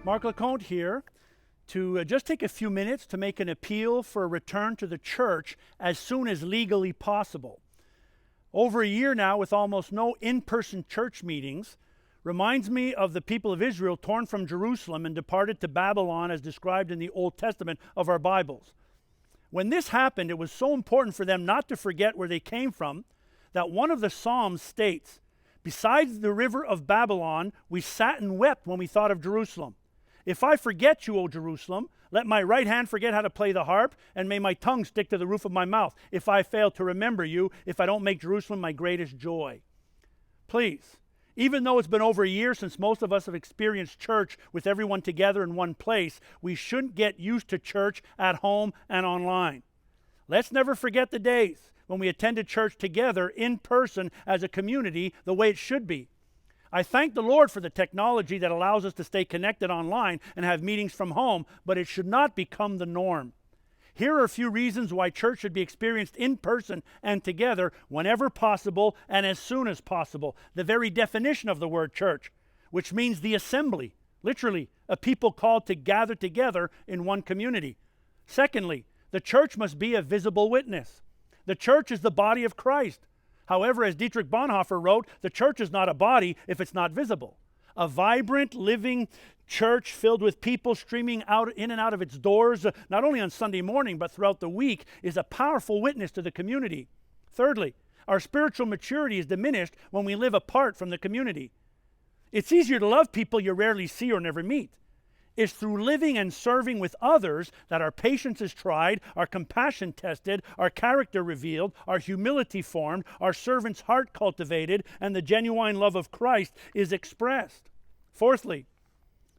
Mark Lecompte here to just take a few minutes to make an appeal for a return to the church as soon as legally possible. Over a year now with almost no in-person church meetings reminds me of the people of Israel torn from Jerusalem and departed to Babylon as described in the Old Testament of our Bibles. When this happened, it was so important for them not to forget where they came from that one of the Psalms states, "Besides the river of Babylon, we sat and wept when we thought of Jerusalem. If I forget you, O Jerusalem, let my right hand forget how to play the harp, and may my tongue stick to the roof of my mouth, if I fail to remember you, if I don't make Jerusalem my greatest joy." Please, even though it's been over a year since most of us have experienced church with everyone together in one place, we shouldn't get used to church at home and online. Let's never forget the days when we attended church together in person as a community the way it should be. I thank the Lord for the technology that allows us to stay connected online and have meetings from home, but it should not become the norm. Here are a few reasons why church should be experienced in person and together whenever possible and as soon as possible. The very definition of the word church, which means the assembly, literally, a people called to gather together in one community. Secondly, the church must be a visible witness. The church is the body of Christ. However, as Dietrich Bonhoeffer wrote, the church is not a body if it's not visible. A vibrant, living church filled with people streaming out in and out of its doors, not only on Sunday morning, but throughout the week, is a powerful witness to the community. Thirdly, our spiritual maturity is diminished when we live apart from the community. It's easier to love people you rarely see or never meet. It's through living and serving with others that our patience is tried, our compassion tested, our character revealed, our humility formed, our servant's heart cultivated, and the genuine love of Christ is expressed. Fourthly,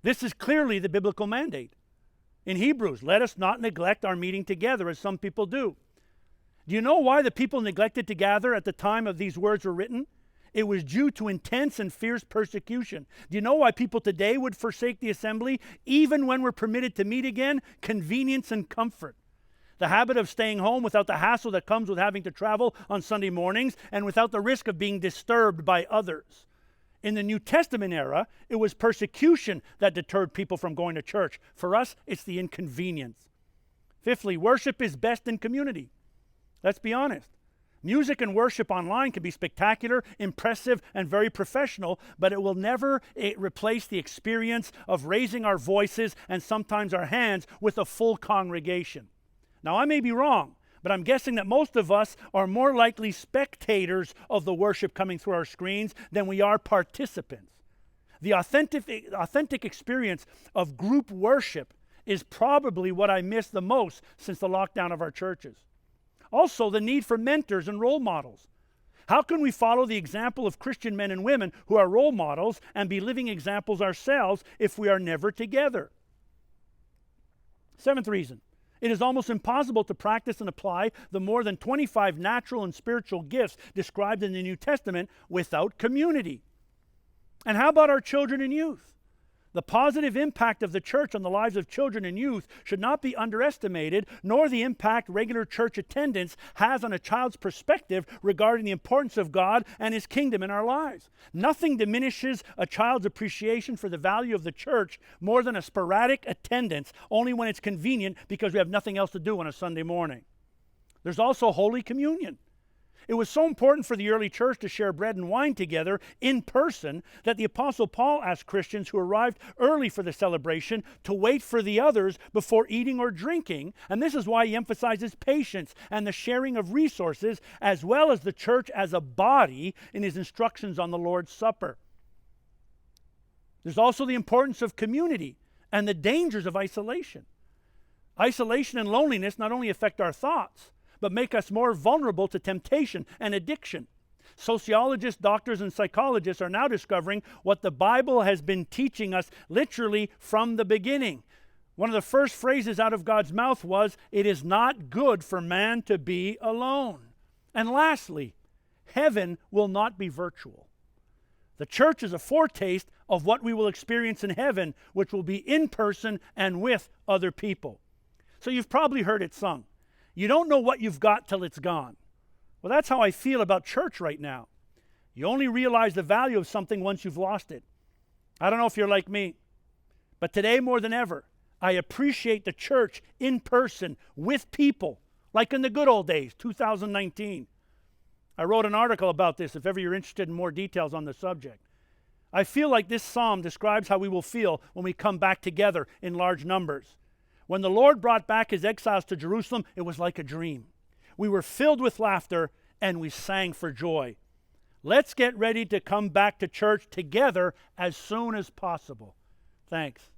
this is clearly the biblical mandate. In Hebrews, let us not neglect our meeting together as some people do. Do you know why the people neglected to gather at the time of these words were written? It was due to intense and fierce persecution. Do you know why people today would forsake the assembly, even when we're permitted to meet again? Convenience and comfort. The habit of staying home without the hassle that comes with having to travel on Sunday mornings and without the risk of being disturbed by others. In the New Testament era, it was persecution that deterred people from going to church. For us, it's the inconvenience. Fifthly, worship is best in community. Let's be honest. Music and worship online can be spectacular, impressive, and very professional, but it will never replace the experience of raising our voices and sometimes our hands with a full congregation. Now, I may be wrong, but I'm guessing that most of us are more likely spectators of the worship coming through our screens than we are participants. The authentic experience of group worship is probably what I miss the most since the lockdown of our churches. Also, the need for mentors and role models. How can we follow the example of Christian men and women who are role models and be living examples ourselves if we are never together? Seventh reason. It is almost impossible to practice and apply the more than 25 natural and spiritual gifts described in the New Testament without community. And how about our children and youth? The positive impact of the church on the lives of children and youth should not be underestimated, nor the impact regular church attendance has on a child's perspective regarding the importance of God and His kingdom in our lives. Nothing diminishes a child's appreciation for the value of the church more than a sporadic attendance, only when it's convenient because we have nothing else to do on a Sunday morning. There's also Holy Communion. It was so important for the early church to share bread and wine together in person that the Apostle Paul asked Christians who arrived early for the celebration to wait for the others before eating or drinking. And this is why he emphasizes patience and the sharing of resources, as well as the church as a body in his instructions on the Lord's Supper. There's also the importance of community and the dangers of isolation. Isolation and loneliness not only affect our thoughts, but make us more vulnerable to temptation and addiction. Sociologists, doctors, and psychologists are now discovering what the Bible has been teaching us literally from the beginning. One of the first phrases out of God's mouth was, "It is not good for man to be alone." And lastly, heaven will not be virtual. The church is a foretaste of what we will experience in heaven, which will be in person and with other people. So you've probably heard it sung. You don't know what you've got till it's gone. Well, that's how I feel about church right now. You only realize the value of something once you've lost it. I don't know if you're like me. But today more than ever, I appreciate the church in person with people, like in the good old days, 2019. I wrote an article about this if ever you're interested in more details on the subject. I feel like this psalm describes how we will feel when we come back together in large numbers. When the Lord brought back his exiles to Jerusalem, it was like a dream. We were filled with laughter and we sang for joy. Let's get ready to come back to church together as soon as possible. Thanks.